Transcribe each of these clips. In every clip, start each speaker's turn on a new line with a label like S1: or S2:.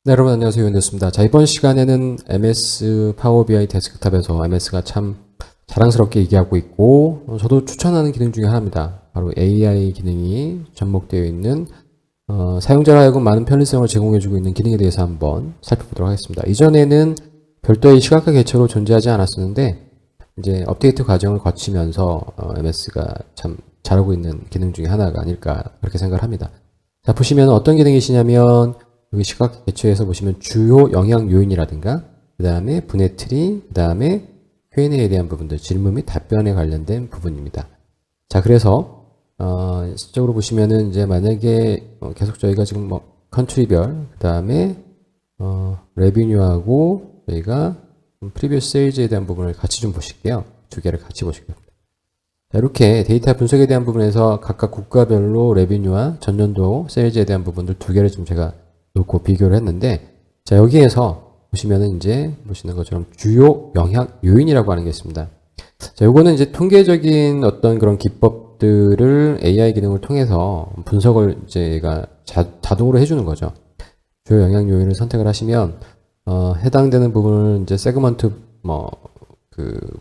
S1: 네, 여러분 안녕하세요. 윤대수입니다. 자, 이번 시간에는 MS 파워 BI 데스크탑에서 MS가 참 자랑스럽게 얘기하고 있고 저도 추천하는 기능 중에 하나입니다. 바로 AI 기능이 접목되어 있는 사용자가 하여금 많은 편리성을 제공해주고 있는 기능에 대해서 한번 살펴보도록 하겠습니다. 이전에는 별도의 시각화 개체로 존재하지 않았었는데 이제 업데이트 과정을 거치면서 MS가 참 잘하고 있는 기능 중에 하나가 아닐까 그렇게 생각을 합니다. 자, 보시면 어떤 기능이시냐면 여기 시각 개체에서 보시면 주요 영향 요인이라든가 그 다음에 분해 트리, 그 다음에 Q&A에 대한 부분들, 질문 및 답변에 관련된 부분입니다. 자, 그래서 실적으로 보시면은 이제 만약에 계속 저희가 지금 뭐 컨트리별, 그 다음에 레비뉴하고 저희가 프리비어스 세일즈에 대한 부분을 같이 좀 보실게요. 두 개를 같이 보실게요. 자, 이렇게 데이터 분석에 대한 부분에서 각각 국가별로 레비뉴와 전년도 세일즈에 대한 부분들 두 개를 좀 제가 놓고 비교를 했는데, 자, 여기에서 보시면은 이제 보시는 것처럼 주요 영향 요인이라고 하는 게 있습니다. 자, 요거는 이제 통계적인 어떤 그런 기법들을 AI 기능을 통해서 분석을 제가 자동으로 해주는 거죠. 주요 영향 요인을 선택을 하시면 해당되는 부분을 이제 세그먼트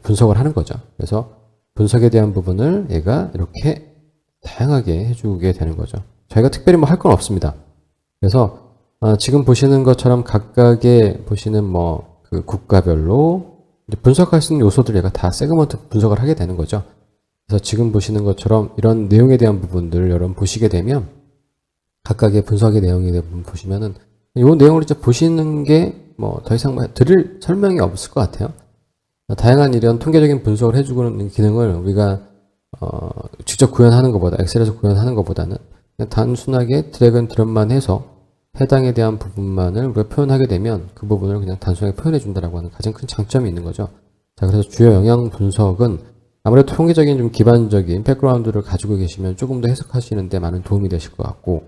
S1: 분석을 하는 거죠. 그래서 분석에 대한 부분을 얘가 이렇게 다양하게 해주게 되는 거죠. 저희가 특별히 뭐 할 건 없습니다. 그래서 지금 보시는 것처럼 각각의 보시는 그 국가별로 분석할 수 있는 요소들 얘가 다 세그먼트 분석을 하게 되는 거죠. 그래서 지금 보시는 것처럼 이런 내용에 대한 부분들을 여러분 보시게 되면 각각의 분석의 내용에 대한 부분 보시면은 이 내용을 이제 보시는 게 더 이상 드릴 설명이 없을 것 같아요. 다양한 이런 통계적인 분석을 해주는 기능을 우리가 직접 구현하는 것보다 엑셀에서 구현하는 것보다는 그냥 단순하게 드래그 앤 드롭만 해서 해당에 대한 부분만을 우리가 표현하게 되면 그 부분을 그냥 단순하게 표현해 준다라고 하는 가장 큰 장점이 있는 거죠. 자, 그래서 주요 영향 분석은 아무래도 통계적인 좀 기반적인 백그라운드를 가지고 계시면 조금 더 해석하시는데 많은 도움이 되실 것 같고,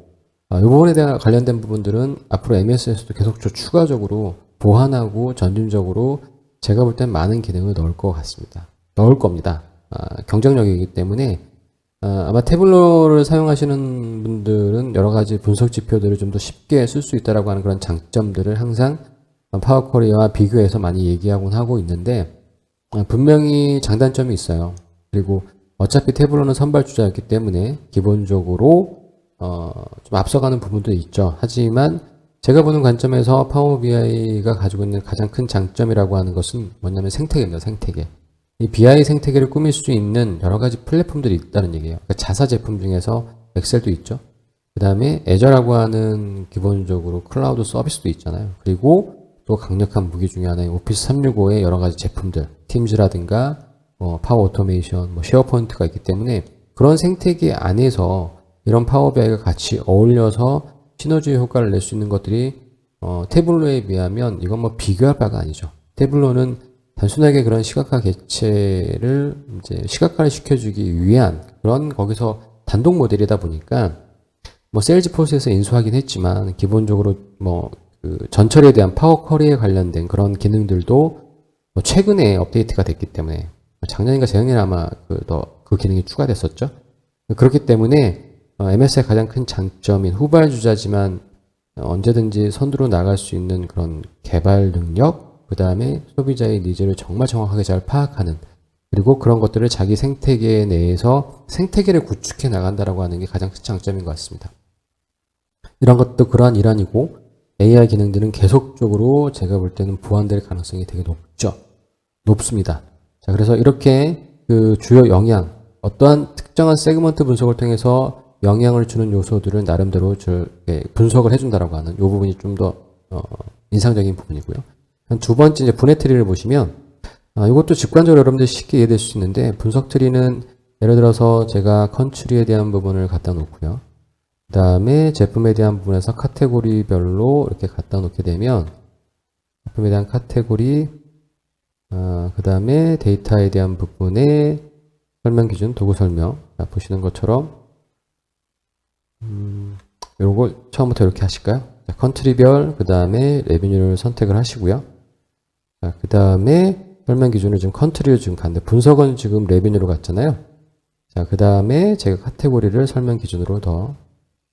S1: 이 부분에 대한 관련된 부분들은 앞으로 MS에서도 계속 추가적으로 보완하고 점진적으로 제가 볼 땐 많은 기능을 넣을 것 같습니다. 넣을 겁니다. 경쟁력이기 때문에 아마 태블로를 사용하시는 분들은 여러 가지 분석 지표들을 좀 더 쉽게 쓸 수 있다라고 하는 그런 장점들을 항상 파워쿼리와 비교해서 많이 얘기하곤 하고 있는데 분명히 장단점이 있어요. 그리고 어차피 태블로는 선발주자였기 때문에 기본적으로 좀 앞서가는 부분도 있죠. 하지만 제가 보는 관점에서 파워 BI가 가지고 있는 가장 큰 장점이라고 하는 것은 뭐냐면 생태계입니다. 생태계. 이 BI 생태계를 꾸밀 수 있는 여러 가지 플랫폼들이 있다는 얘기예요. 그러니까 자사 제품 중에서 엑셀도 있죠. 그 다음에 애저라고 하는 기본적으로 클라우드 서비스도 있잖아요. 그리고 또 강력한 무기 중에 하나인 오피스 365의 여러 가지 제품들, 팀즈라든가 파워 오토메이션, 쉐어포인트가 있기 때문에 그런 생태계 안에서 이런 파워 BI가 같이 어울려서 시너지 효과를 낼 수 있는 것들이 태블로에 비하면 이건 비교할 바가 아니죠. 태블로는 단순하게 그런 시각화 개체를 이제 시각화를 시켜주기 위한 그런 거기서 단독 모델이다 보니까 세일즈포스에서 인수하긴 했지만 기본적으로 그 전처리에 대한 파워 쿼리에 관련된 그런 기능들도 최근에 업데이트가 됐기 때문에 작년인가 재작년에 아마 그 기능이 추가됐었죠. 그렇기 때문에 MS의 가장 큰 장점인 후발주자지만 언제든지 선두로 나갈 수 있는 그런 개발 능력, 그 다음에 소비자의 니즈를 정말 정확하게 잘 파악하는, 그리고 그런 것들을 자기 생태계 내에서 생태계를 구축해 나간다라고 하는 게 가장 큰 장점인 것 같습니다. 이런 것도 그러한 일환이고 AI 기능들은 계속적으로 제가 볼 때는 보완될 가능성이 되게 높습니다. 자, 그래서 이렇게 그 주요 영향, 어떠한 특정한 세그먼트 분석을 통해서 영향을 주는 요소들을 나름대로 분석을 해준다라고 하는 이 부분이 좀 더 인상적인 부분이고요. 두 번째 이제 분해 트리를 보시면 이것도 직관적으로 여러분들 쉽게 이해될 수 있는데 분석 트리는 예를 들어서 제가 컨트리에 대한 부분을 갖다 놓고요. 그 다음에 제품에 대한 부분에서 카테고리별로 이렇게 갖다 놓게 되면 제품에 대한 카테고리, 그 다음에 데이터에 대한 부분의 설명 기준, 도구 설명. 보시는 것처럼 요걸 처음부터 이렇게 하실까요? 컨트리별, 그 다음에 레비뉴를 선택을 하시고요. 그 다음에 설명 기준을 지금 컨트리를 지금 갔는데 분석은 지금 레비뉴로 갔잖아요. 자, 그 다음에 제가 카테고리를 설명 기준으로 더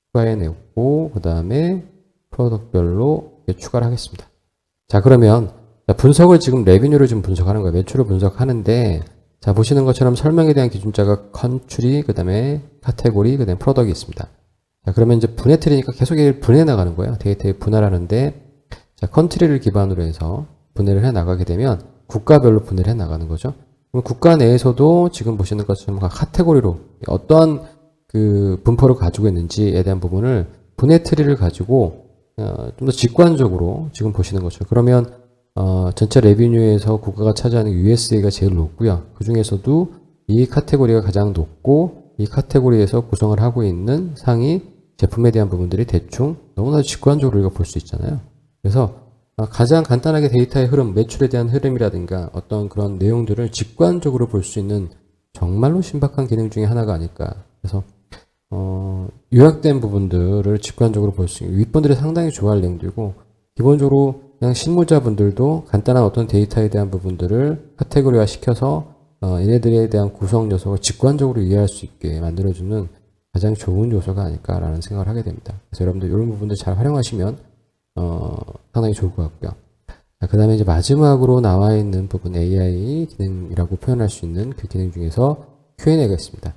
S1: 추가해내고, 그 다음에 프로덕트별로 추가를 하겠습니다. 자, 그러면 분석을 지금 레비뉴를 좀 분석하는 거예요. 매출을 분석하는데, 자, 보시는 것처럼 설명에 대한 기준자가 컨트리, 그 다음에 카테고리, 그 다음에 프로덕이 있습니다. 자, 그러면 이제 분해 틀이니까 계속 분해 나가는 거예요. 데이터에 분할하는데, 자, 컨트리를 기반으로 해서 분해를 해 나가게 되면 국가별로 분해를 해 나가는 거죠. 그럼 국가 내에서도 지금 보시는 것처럼 카테고리로 어떠한 그 분포를 가지고 있는지에 대한 부분을 분해 트리를 가지고 좀 더 직관적으로 지금 보시는 것처럼 그러면 전체 레비뉴에서 국가가 차지하는 USA가 제일 높고요. 그 중에서도 이 카테고리가 가장 높고 이 카테고리에서 구성을 하고 있는 상위 제품에 대한 부분들이 대충 너무나 직관적으로 우리가 볼 수 있잖아요. 그래서 가장 간단하게 데이터의 흐름, 매출에 대한 흐름이라든가 어떤 그런 내용들을 직관적으로 볼 수 있는 정말로 신박한 기능 중에 하나가 아닐까. 그래서 요약된 부분들을 직관적으로 볼 수 있는 윗분들이 상당히 좋아할 내용들이고 기본적으로 그냥 실무자분들도 간단한 어떤 데이터에 대한 부분들을 카테고리화 시켜서 얘네들에 대한 구성 요소를 직관적으로 이해할 수 있게 만들어주는 가장 좋은 요소가 아닐까라는 생각을 하게 됩니다. 그래서 여러분들 이런 부분들 잘 활용하시면 상당히 좋을 것 같고요. 그 다음에 이제 마지막으로 나와 있는 부분 AI 기능이라고 표현할 수 있는 그 기능 중에서 Q&A가 있습니다.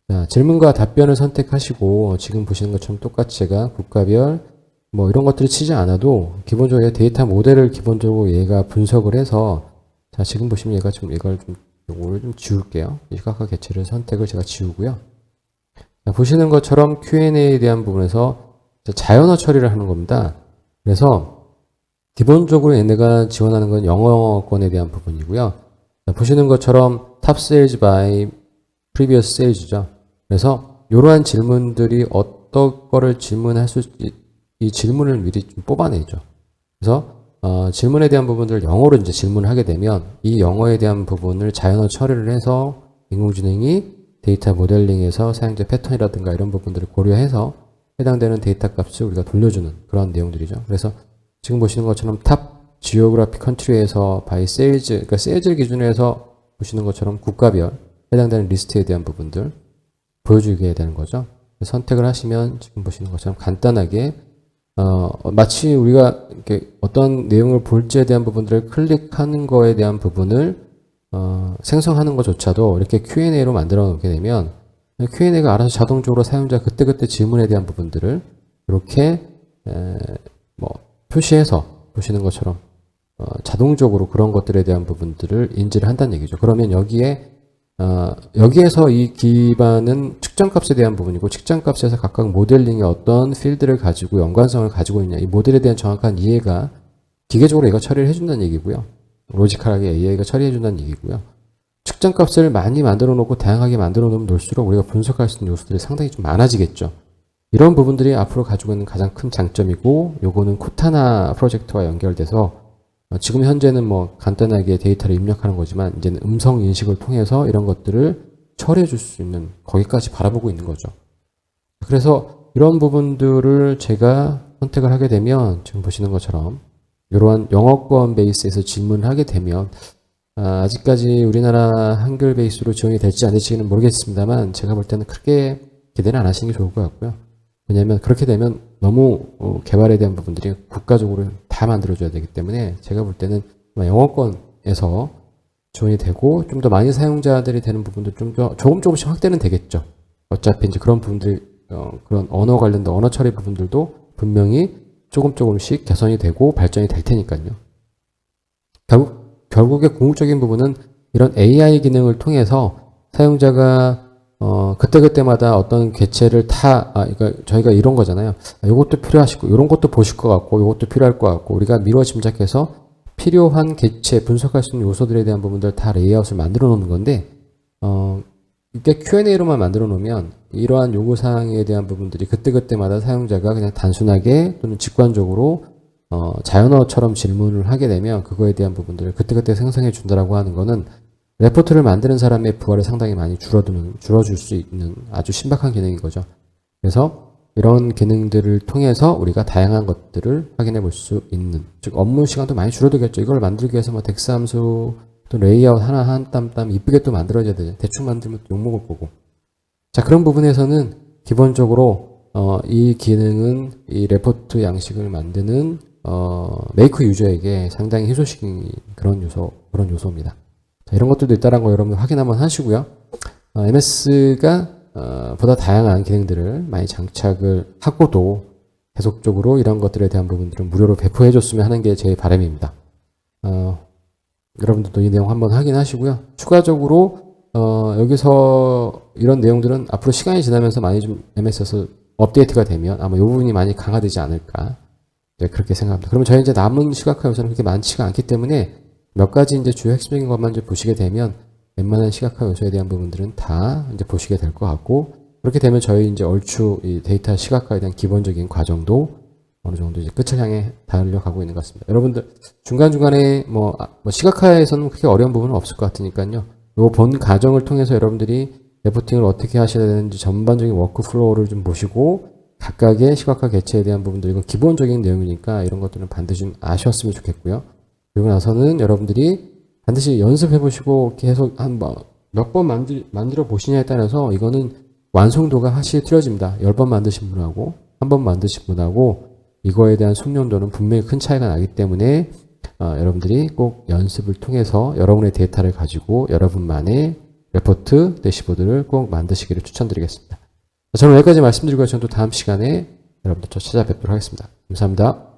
S1: 자, 질문과 답변을 선택하시고 지금 보시는 것처럼 똑같이 제가 국가별 뭐 이런 것들을 치지 않아도 기본적으로 데이터 모델을 기본적으로 얘가 분석을 해서 자, 지금 보시면 얘가 좀 이걸 좀 요거를 좀 지울게요. 시각화 개체를 선택을 제가 지우고요. 자, 보시는 것처럼 Q&A에 대한 부분에서 자연어 처리를 하는 겁니다. 그래서 기본적으로 얘네가 지원하는 건 영어권에 대한 부분이고요. 자, 보시는 것처럼 top sales by previous sales죠. 그래서 이러한 질문들이 어떤 거를 질문할 수 이 질문을 미리 좀 뽑아내죠. 그래서 질문에 대한 부분들을 영어로 이제 질문을 하게 되면 이 영어에 대한 부분을 자연어 처리를 해서 인공지능이 데이터 모델링에서 사용자 패턴이라든가 이런 부분들을 고려해서 해당되는 데이터 값을 우리가 돌려주는 그런 내용들이죠. 그래서 지금 보시는 것처럼 탑 지오그래피 컨트리에서 바이 세일즈, 그러니까 세일즈 기준으로 해서 보시는 것처럼 국가별 해당되는 리스트에 대한 부분들 보여주게 되는 거죠. 선택을 하시면 지금 보시는 것처럼 간단하게 마치 우리가 이렇게 어떤 내용을 볼지에 대한 부분들을 클릭하는 거에 대한 부분을 생성하는 것조차도 이렇게 Q&A로 만들어 놓게 되면 Q&A가 알아서 자동적으로 사용자 그때그때 질문에 대한 부분들을 이렇게 뭐 표시해서 보시는 것처럼 자동적으로 그런 것들에 대한 부분들을 인지를 한다는 얘기죠. 그러면 여기에서 이 기반은 측정값에 대한 부분이고 측정값에서 각각 모델링의 어떤 필드를 가지고 연관성을 가지고 있냐 이 모델에 대한 정확한 이해가 기계적으로 얘가 처리를 해준다는 얘기고요. 로지컬하게 AI가 처리해준다는 얘기고요. 측정값을 많이 만들어 놓고 다양하게 만들어 놓으면 놓을수록 우리가 분석할 수 있는 요소들이 상당히 좀 많아지겠죠. 이런 부분들이 앞으로 가지고 있는 가장 큰 장점이고 요거는 코타나 프로젝트와 연결돼서 지금 현재는 뭐 간단하게 데이터를 입력하는 거지만 이제는 음성 인식을 통해서 이런 것들을 처리해 줄 수 있는 거기까지 바라보고 있는 거죠. 그래서 이런 부분들을 제가 선택을 하게 되면 지금 보시는 것처럼 이러한 영어권 베이스에서 질문을 하게 되면 아직까지 우리나라 한글 베이스로 지원이 될지 안 될지는 모르겠습니다만 제가 볼 때는 크게 기대는 안 하시는 게 좋을 것 같고요. 왜냐하면 그렇게 되면 너무 개발에 대한 부분들이 국가적으로 다 만들어줘야 되기 때문에 제가 볼 때는 영어권에서 지원이 되고 좀 더 많이 사용자들이 되는 부분도 좀 더 조금씩 확대는 되겠죠. 어차피 이제 그런 부분들 그런 언어 관련된 언어 처리 부분들도 분명히 조금씩 개선이 되고 발전이 될 테니까요. 결국에 궁극적인 부분은 이런 AI 기능을 통해서 사용자가 그때그때마다 어떤 개체를 그러니까 저희가 이런 거잖아요. 요것도 필요하시고, 요런 것도 보실 것 같고, 요것도 필요할 것 같고, 우리가 미루어 짐작해서 필요한 개체, 분석할 수 있는 요소들에 대한 부분들 다 레이아웃을 만들어 놓는 건데, 이게 Q&A로만 만들어 놓으면 이러한 요구사항에 대한 부분들이 그때그때마다 사용자가 그냥 단순하게 또는 직관적으로 자연어처럼 질문을 하게 되면 그거에 대한 부분들을 그때그때 생성해 준다라고 하는 거는 레포트를 만드는 사람의 부하를 상당히 많이 줄어줄 수 있는 아주 신박한 기능인 거죠. 그래서 이런 기능들을 통해서 우리가 다양한 것들을 확인해 볼 수 있는, 즉 업무 시간도 많이 줄어들겠죠. 이걸 만들기 위해서 뭐 덱스 함수 또 레이아웃 하나 한 땀 이쁘게 또 만들어져야 되죠. 대충 만들면 또 욕먹을 거고. 자, 그런 부분에서는 기본적으로 이 기능은 이 레포트 양식을 만드는 메이커 유저에게 상당히 희소식인 그런 요소입니다. 자, 이런 것들도 있다는 거 여러분 확인 한번 하시고요. MS가 보다 다양한 기능들을 많이 장착을 하고도 계속적으로 이런 것들에 대한 부분들은 무료로 배포해줬으면 하는 게 제 바람입니다. 여러분들도 이 내용 한번 확인하시고요. 추가적으로 여기서 이런 내용들은 앞으로 시간이 지나면서 많이 좀 MS에서 업데이트가 되면 아마 이 부분이 많이 강화되지 않을까, 네, 그렇게 생각합니다. 그러면 저희 이제 남은 시각화 요소는 그렇게 많지가 않기 때문에 몇 가지 이제 주요 핵심적인 것만 이제 보시게 되면 웬만한 시각화 요소에 대한 부분들은 다 이제 보시게 될 것 같고, 그렇게 되면 저희 이제 얼추 이 데이터 시각화에 대한 기본적인 과정도 어느 정도 이제 끝을 향해 달려가고 있는 것 같습니다. 여러분들 중간중간에 뭐 시각화에서는 그렇게 어려운 부분은 없을 것 같으니까요. 요 본 과정을 통해서 여러분들이 레포팅을 어떻게 하셔야 되는지 전반적인 워크플로우를 좀 보시고 각각의 시각화 개체에 대한 부분들, 이건 기본적인 내용이니까 이런 것들은 반드시 좀 아셨으면 좋겠고요. 그리고 나서는 여러분들이 반드시 연습해 보시고 계속 한 몇 번 만들어 보시냐에 따라서 이거는 완성도가 확실히 틀려집니다. 10번 만드신 분하고 한 번 만드신 분하고 이거에 대한 숙련도는 분명히 큰 차이가 나기 때문에 여러분들이 꼭 연습을 통해서 여러분의 데이터를 가지고 여러분만의 레포트, 대시보드를 꼭 만드시기를 추천드리겠습니다. 저는 여기까지 말씀드리고 저는 또 다음 시간에 여러분들 또 찾아뵙도록 하겠습니다. 감사합니다.